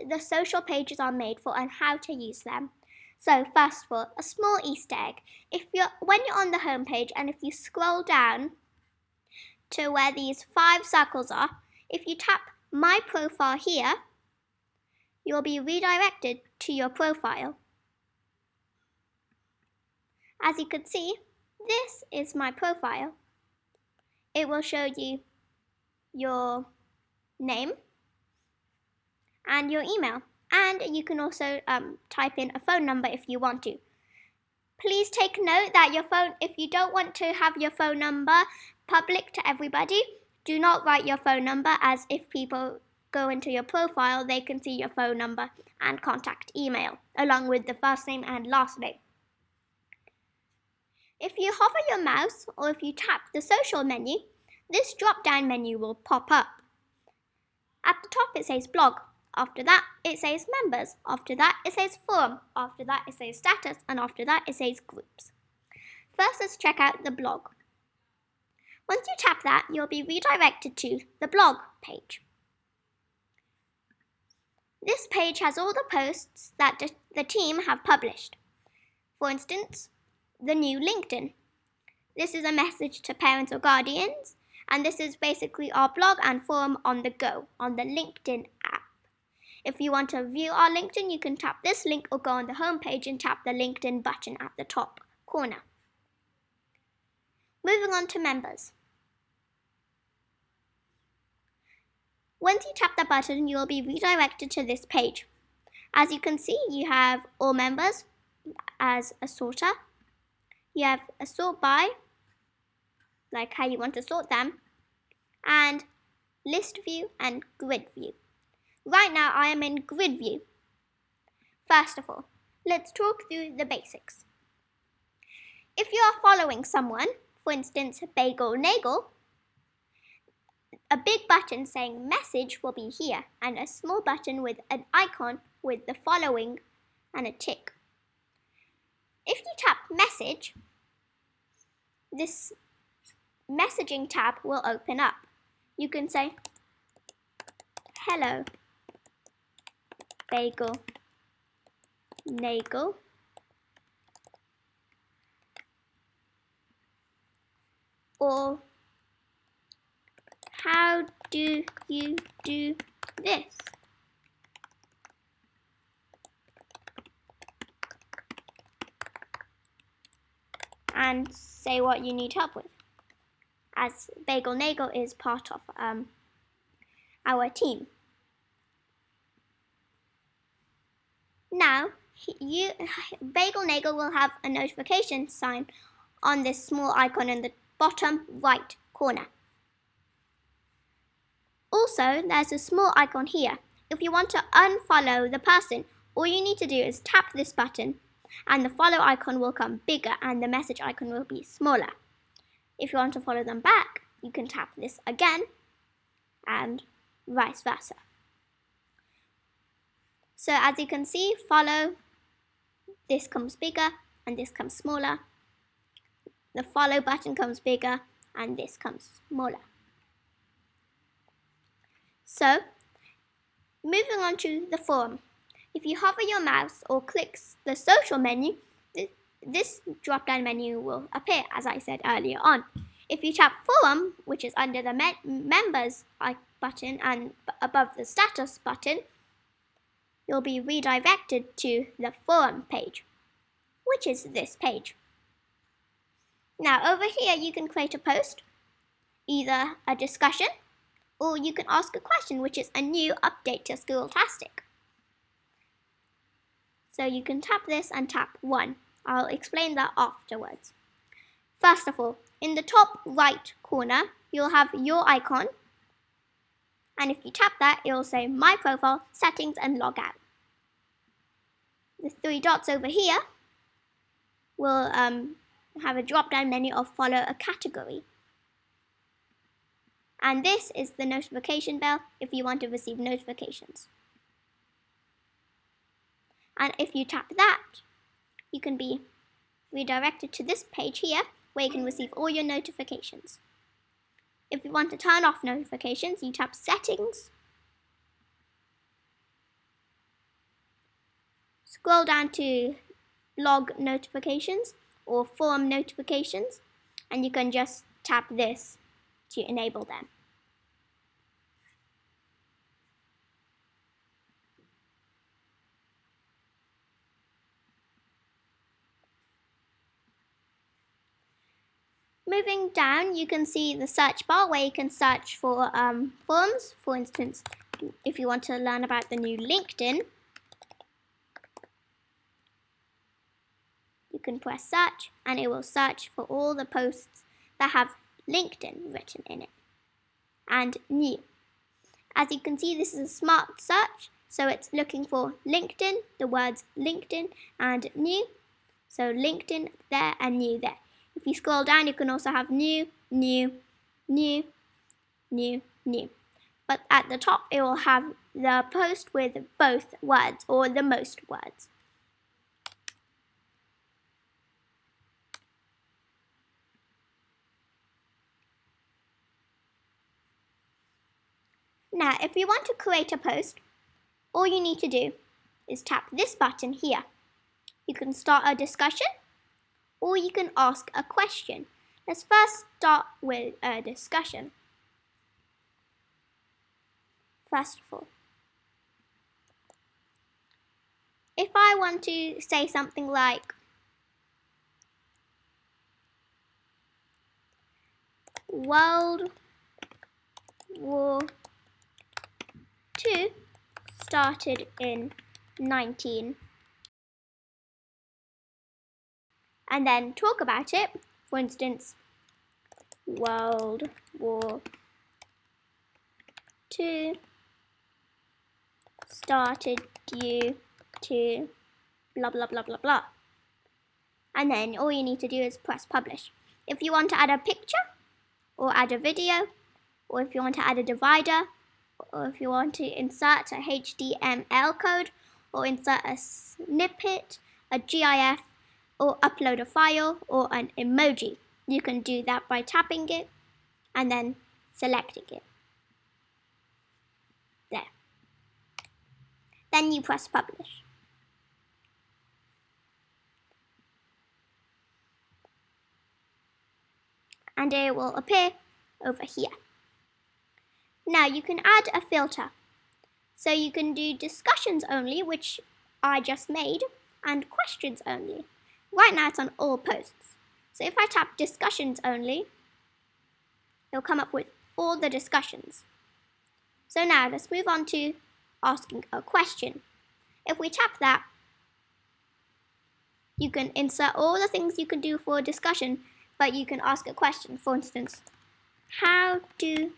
the social pages are made for and how to use them. So first of all, a small Easter egg. When you're on the home page and if you scroll down to where these 5 circles are, if you tap My Profile here, you'll be redirected to your profile. As you can see, this is my profile. It will show you your name and your email, and you can also type in a phone number if you want to. Please take note that if you don't want to have your phone number public to everybody, do not write your phone number, as if people go into your profile, they can see your phone number and contact email, along with the first name and last name. If you hover your mouse or if you tap the social menu, this drop-down menu will pop up. At the top it says blog. After that it says members. After that it says forum. After that it says status. And after that it says groups. First, let's check out the blog. Once you tap that, you'll be redirected to the blog page. This page has all the posts that the team have published. For instance, the new LinkedIn. This is a message to parents or guardians, and this is basically our blog and forum on the go, on the LinkedIn app. If you want to view our LinkedIn, you can tap this link or go on the home page and tap the LinkedIn button at the top corner. Moving on to members. Once you tap the button, you will be redirected to this page. As you can see, you have all members as a sorter. You have a sort by, like how you want to sort them, and list view and grid view. Right now I am in grid view. First of all, let's talk through the basics. If you are following someone, for instance Bagel Nagel, a big button saying message will be here, and a small button with an icon with the following and a tick. If you tap message, this messaging tab will open up. You can say, hello, Bagel Nagel. Or, how do you do this? And say what you need help with, as Bagel Nagel is part of our team. Now, Bagel Nagel will have a notification sign on this small icon in the bottom right corner. Also, there's a small icon here. If you want to unfollow the person, all you need to do is tap this button and the follow icon will come bigger and the message icon will be smaller. If you want to follow them back, you can tap this again and vice versa. So as you can see, follow, this comes bigger and this comes smaller. The follow button comes bigger and this comes smaller. So, moving on to the forum. If you hover your mouse or click the social menu, this drop-down menu will appear, as I said earlier on. If you tap forum, which is under the members button and above the status button, you'll be redirected to the forum page, which is this page. Now over here you can create a post, either a discussion, or you can ask a question, which is a new update to Schooltastic. So you can tap this and tap 1. I'll explain that afterwards. First of all, in the top right corner, you'll have your icon. And if you tap that, it will say My Profile, Settings and Log Out. The 3 dots over here will have a drop-down menu of Follow a Category. And this is the notification bell if you want to receive notifications. And if you tap that, you can be redirected to this page here where you can receive all your notifications. If you want to turn off notifications, you tap Settings. scroll down to blog notifications or forum notifications, and you can just tap this to enable them. Moving down, you can see the search bar where you can search for forums. For instance, if you want to learn about the new LinkedIn, you can press search and it will search for all the posts that have LinkedIn written in it. And new. As you can see, this is a smart search, so it's looking for LinkedIn, the words LinkedIn and new. So LinkedIn there and new there. If you scroll down, you can also have new, new, new, new, new. But at the top, it will have the post with both words or the most words. Now, if you want to create a post, all you need to do is tap this button here. You can start a discussion or you can ask a question. Let's first start with a discussion. First of all, if I want to say something like, World War II started in 19, and then talk about it. For instance, World War II started due to blah blah blah blah blah. And then all you need to do is press publish. If you want to add a picture or add a video, or if you want to add a divider, or if you want to insert a HTML code, or insert a snippet, a GIF, or upload a file, or an emoji, you can do that by tapping it and then selecting it. There. Then you press publish. And it will appear over here. Now you can add a filter. So you can do discussions only, which I just made, and questions only. Right now it's on all posts. So if I tap discussions only, it'll come up with all the discussions. So now let's move on to asking a question. If we tap that, you can insert all the things you can do for a discussion, but you can ask a question. For instance, how do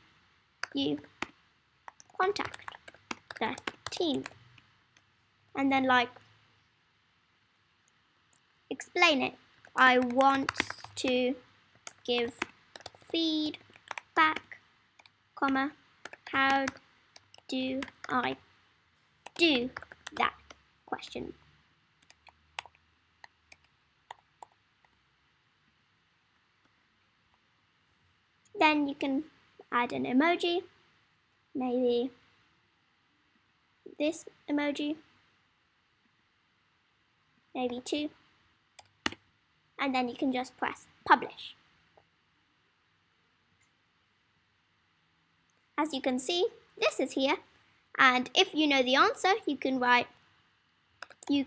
you contact the team? And then explain it. I want to give feedback, comma, how do I do that question? Then you can add an emoji, maybe this emoji, maybe two, and then you can just press publish. As you can see, this is here, and if you know the answer, you can write, you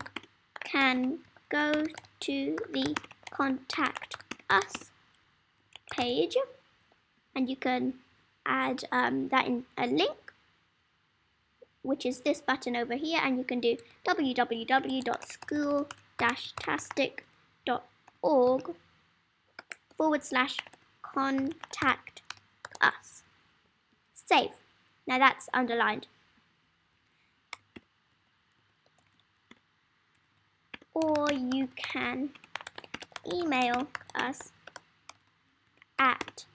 can go to the contact us page, and you can add that in a link, which is this button over here, and you can do www.school-tastic.org/contact us. Save. Now that's underlined. Or you can email us at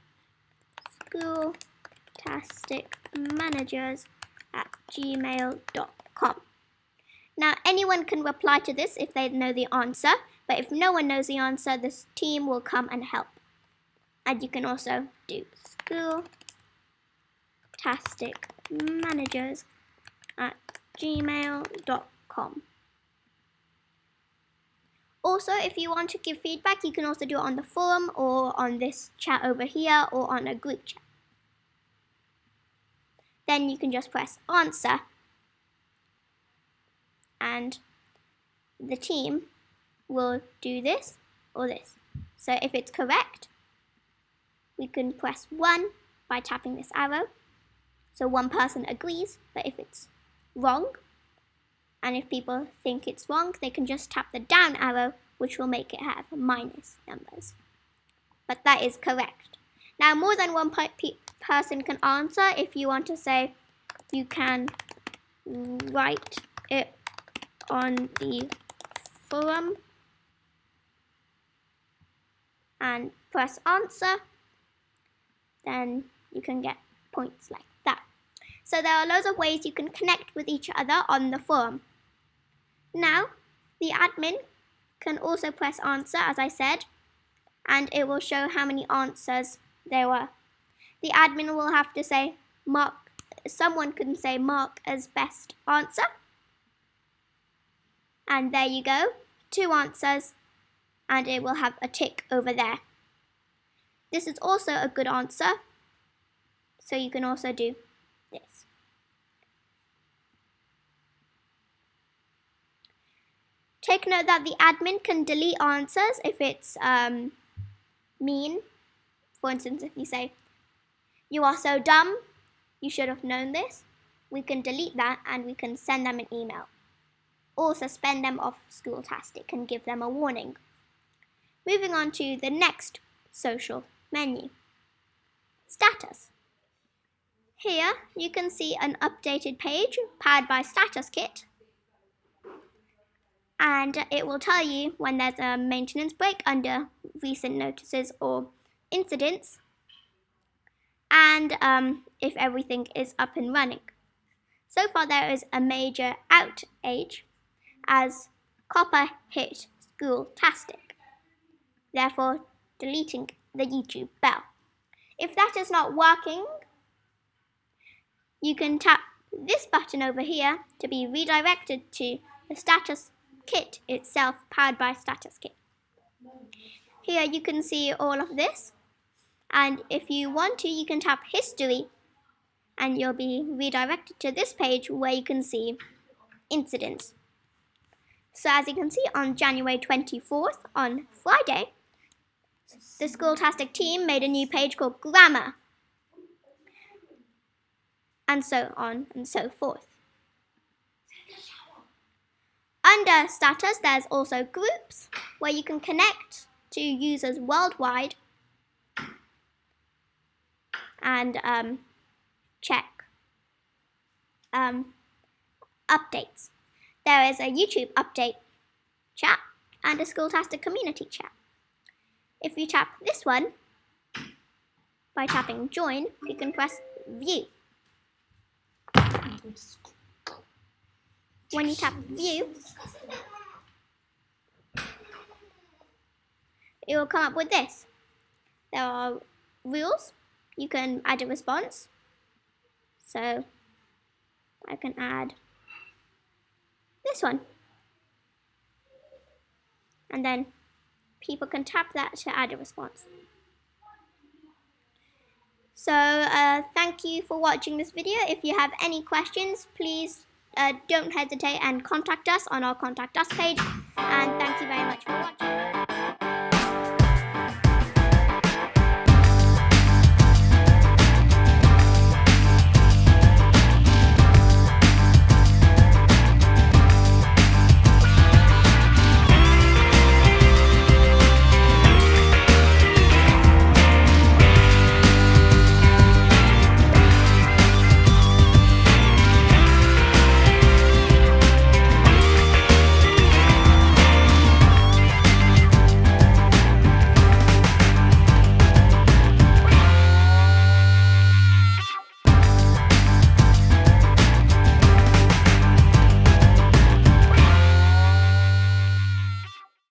schooltasticmanagers@gmail.com. Now anyone can reply to this if they know the answer, but if no one knows the answer, this team will come and help. And you can also do schooltasticmanagers@gmail.com. Also, if you want to give feedback, you can also do it on the forum or on this chat over here or on a group chat. Then you can just press answer and the team will do this or this. So if it's correct, we can press 1 by tapping this arrow. So one person agrees, but if it's wrong, and if people think it's wrong, they can just tap the down arrow, which will make it have minus numbers. But that is correct. Now, more than one person can answer. If you want to say, you can write it on the forum and press answer, then you can get points like that. So there are loads of ways you can connect with each other on the forum. Now, the admin can also press answer, as I said, and it will show how many answers there were. The admin will have to say, someone can say mark as best answer. And there you go, 2 answers, and it will have a tick over there. This is also a good answer, so you can also do this. Take note that the admin can delete answers if it's mean. For instance, if you say, you are so dumb, you should have known this, we can delete that and we can send them an email. Or suspend them off Schooltastic and give them a warning. Moving on to the next social menu. Status. Here you can see an updated page powered by StatusKit. And it will tell you when there's a maintenance break under recent notices or incidents, and if everything is up and running. So far there is a major outage as Copper hit Schooltastic, therefore deleting the YouTube bell. If that is not working, you can tap this button over here to be redirected to the StatusKit itself, powered by StatusKit. Here you can see all of this, and if you want to, you can tap History and you'll be redirected to this page where you can see incidents. So as you can see, on January 24th, on Friday, the Schooltastic team made a new page called Grammar, and so on and so forth. Under status, there's also groups where you can connect to users worldwide and check updates. There is a YouTube update chat and a Schooltastic community chat. If you tap this one, by tapping join, you can press view. When you tap view, it will come up with this. There are rules. You can add a response. So I can add this one. And then people can tap that to add a response. So thank you for watching this video. If you have any questions, please don't hesitate and contact us on our Contact Us page. And thank you very much for watching.